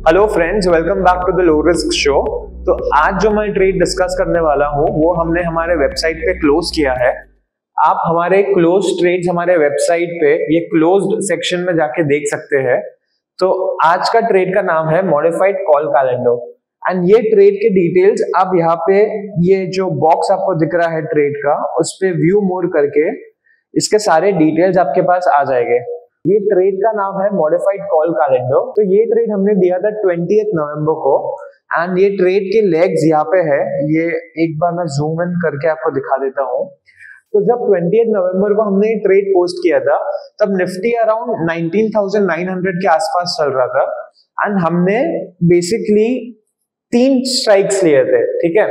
Hello friends, welcome back to the low risk show. तो आज जो मैं ट्रेड डिस्कस करने वाला हूँ वो हमने हमारे वेबसाइट पे क्लोज किया है। आप हमारे क्लोज ट्रेड्स हमारे वेबसाइट पे ये क्लोज्ड सेक्शन में जाके देख सकते हैं। तो आज का ट्रेड का नाम है मॉडिफाइड कॉल कैलेंडर एंड ये ट्रेड के डिटेल्स आप यहाँ पे ये जो बॉक्स आपको दिख रहा है ट्रेड का, उस पे व्यू मोर करके इसके सारे डिटेल्स आपके पास आ जाएंगे। ये ट्रेड का नाम है मॉडिफाइड कॉल कैलेंडर। तो ये ट्रेड हमने दिया था 20 नवंबर को एंड ये ट्रेड के लेग्स यहाँ पे है। ये एक बार मैं जूम इन करके आपको दिखा देता हूँ। तो जब 20 नवंबर को हमने ट्रेड पोस्ट किया था तब निफ्टी अराउंड 19,900 के आसपास चल रहा था एंड हमने बेसिकली 3 स्ट्राइक्स लिए थे। ठीक है,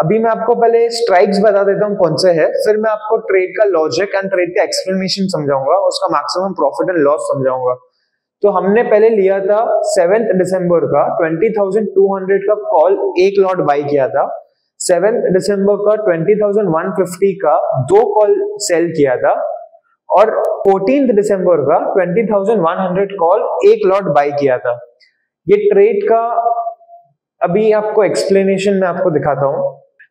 अभी मैं आपको पहले स्ट्राइक्स बता देता हूँ कौन से है, फिर मैं आपको ट्रेड का लॉजिक एंड ट्रेड का एक्सप्लेनेशन समझाऊंगा, उसका मैक्सिमम प्रॉफिट एंड लॉस समझाऊंगा। तो हमने पहले लिया था 7 दिसंबर का 20,200 का कॉल, एक लॉट बाई किया था। 7 दिसंबर का 20,150 का 2 कॉल सेल किया था और 14 दिसंबर का 20,100 कॉल एक लॉट बाई किया था। ये ट्रेड का अभी आपको एक्सप्लेनेशन में आपको दिखाता हूं।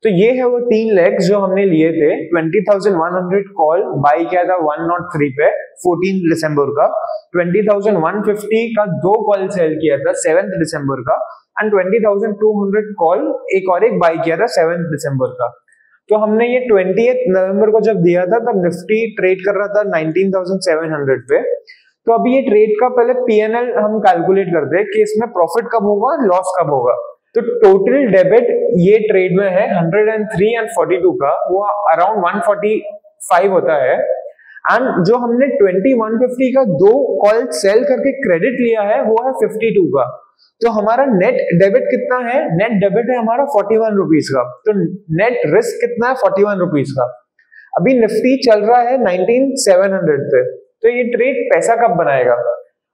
तो ये है वो 3 लेग्स जो हमने लिए थे। 20,100 कॉल बाई किया था 103 पे 14 दिसंबर का, 20,150 का 2 कॉल सेल किया था 7 दिसंबर का एंड 20,200 कॉल एक और एक बाई किया था 7 दिसंबर का। तो हमने ये 20 नवंबर को जब दिया था तब निफ्टी ट्रेड कर रहा था 19,700 पे। तो अभी ये ट्रेड का पहले पीएनएल हम कैलकुलेट करते हैं कि इसमें प्रॉफिट कब होगा, लॉस कब होगा। तो टोटल डेबिट ये ट्रेड में है 103 एंड 42 का, वो अराउंड 145 होता है। एंड जो हमने 2150 का 2 कॉल सेल करके क्रेडिट लिया है वो है 52 का। तो हमारा नेट डेबिट कितना है? नेट डेबिट है हमारा 41 रुपीज का। तो नेट रिस्क कितना है? 41 रुपीज का। अभी निफ्टी चल रहा है 19,700 पे। तो ये ट्रेड पैसा कब बनाएगा?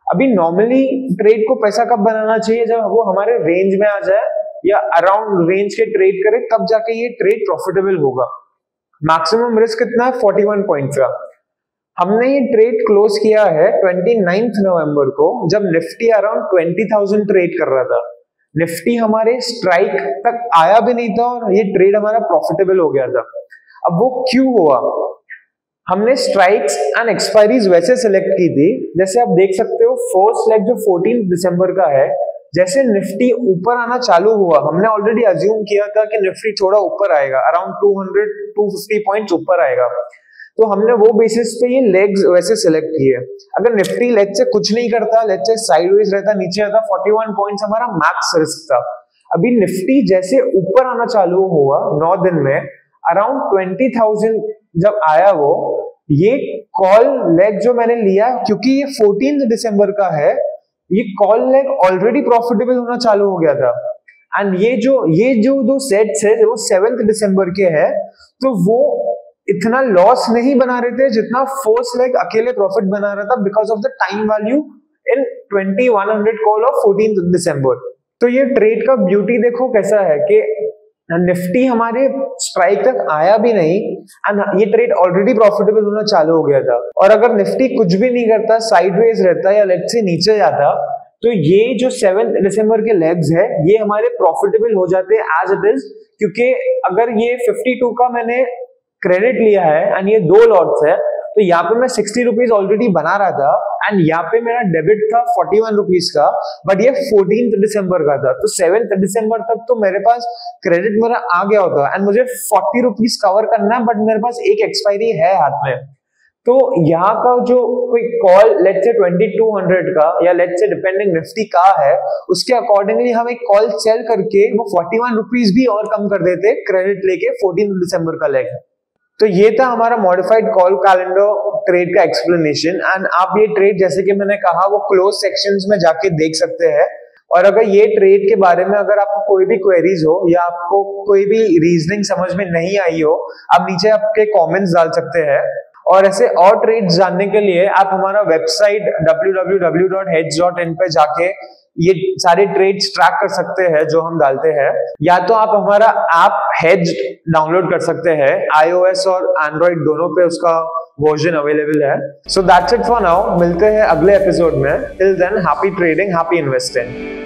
अभी नॉर्मली ट्रेड को पैसा कब बनाना चाहिए? जब वो हमारे रेंज में आ जाए या अराउंड रेंज के ट्रेड करे, तब जाके ये ट्रेड प्रॉफिटेबल होगा। मैक्सिमम रिस्क कितना है? 41 पॉइंट का। हमने ये ट्रेड क्लोज किया है 29 नवंबर को, जब निफ्टी अराउंड 20,000 ट्रेड कर रहा था। निफ्टी हमारे स्ट्राइक तक आया भी नहीं था और ये ट्रेड हमारा प्रॉफिटेबल हो गया था। अब वो क्यों हुआ? हमने स्ट्राइक्स एंड एक्सपायरीज वैसे सिलेक्ट की थी, जैसे आप देख सकते हो फर्स्ट लेग जो 14 दिसंबर का है, जैसे निफ्टी ऊपर आना चालू हुआ, हमने ऑलरेडी अज्यूम किया था कि निफ्टी थोड़ा ऊपर आएगा, अराउंड 200-250 पॉइंट्स ऊपर आएगा। तो हमने वो बेसिस पे ये लेग्स वैसे सिलेक्ट किए। अगर निफ्टी लेग से कुछ नहीं करता, लेग से साइडवेज रहता, नीचे आता, 41 पॉइंट्स हमारा मैक्स रिस्क था। अभी निफ्टी जैसे ऊपर आना चालू हुआ 9 दिन में, अराउंड 20,000 जब आया, वो ये कॉल लेग जो मैंने लिया, क्योंकि ये 14 दिसंबर का है, ये कॉल लेग ऑलरेडी प्रॉफिटेबल होना चालू हो गया था। एंड ये जो 2 सेट्स है वो 7 दिसंबर के है, तो वो इतना लॉस नहीं बना रहे थे जितना फर्स्ट लेग अकेले प्रॉफिट बना रहा था, because of the time value in 2100 call of 14 दिसंबर। तो ये ट्रेड का ब्यूटी देखो कैसा है कि निफ्टी हमारे स्ट्राइक तक आया भी नहीं एंड ये ट्रेड ऑलरेडी प्रॉफिटेबल होना चालू हो गया था। और अगर निफ्टी कुछ भी नहीं करता, साइडवेज रहता या लेग से नीचे जाता, तो ये जो 7 दिसंबर के लेग्स है ये हमारे प्रॉफिटेबल हो जाते एज इट इज। क्योंकि अगर ये 52 का मैंने क्रेडिट लिया है एंड ये 2 लॉट्स है, तो यहाँ पे मैं 60 रुपीज ऑलरेडी बना रहा था एंड यहाँ पे मेरा डेबिट था 41 रुपीज का, बट ये 14 दिसंबर का था। तो 7 दिसंबर तक तो मेरे पास क्रेडिट मेरा आ गया होता एंड मुझे 40 रुपीज कवर करना है, बट मेरे पास एक एक्सपायरी है हाथ में। तो यहाँ का जो कोई कॉल लेट्स से 2200 का या लेट्स से डिपेंडिंग निफ्टी का है, उसके अकॉर्डिंगली हम एक कॉल सेल करके वो 41 रुपीज भी और कम कर देते क्रेडिट लेके 14 दिसंबर का लेग। तो ये था हमारा मॉडिफाइड कॉल कैलेंडर ट्रेड का एक्सप्लेनेशन एंड आप ये ट्रेड जैसे कि मैंने कहा वो क्लोज सेक्शंस में जाके देख सकते हैं। और अगर ये ट्रेड के बारे में अगर आपको कोई भी क्वेरीज हो या आपको कोई भी रीजनिंग समझ में नहीं आई हो, आप नीचे आपके कमेंट्स डाल सकते हैं। और ऐसे और ट्रेड्स जानने के लिए आप हमारा वेबसाइट www.hedge.in पे जाके ये सारे ट्रेड्स ट्रैक कर सकते हैं जो हम डालते हैं, या तो आप हमारा ऐप हेज डाउनलोड कर सकते हैं। iOS और एंड्रॉइड दोनों पे उसका वर्जन अवेलेबल है। So that's it for now, मिलते हैं अगले एपिसोड में। Till than happy trading, happy investing.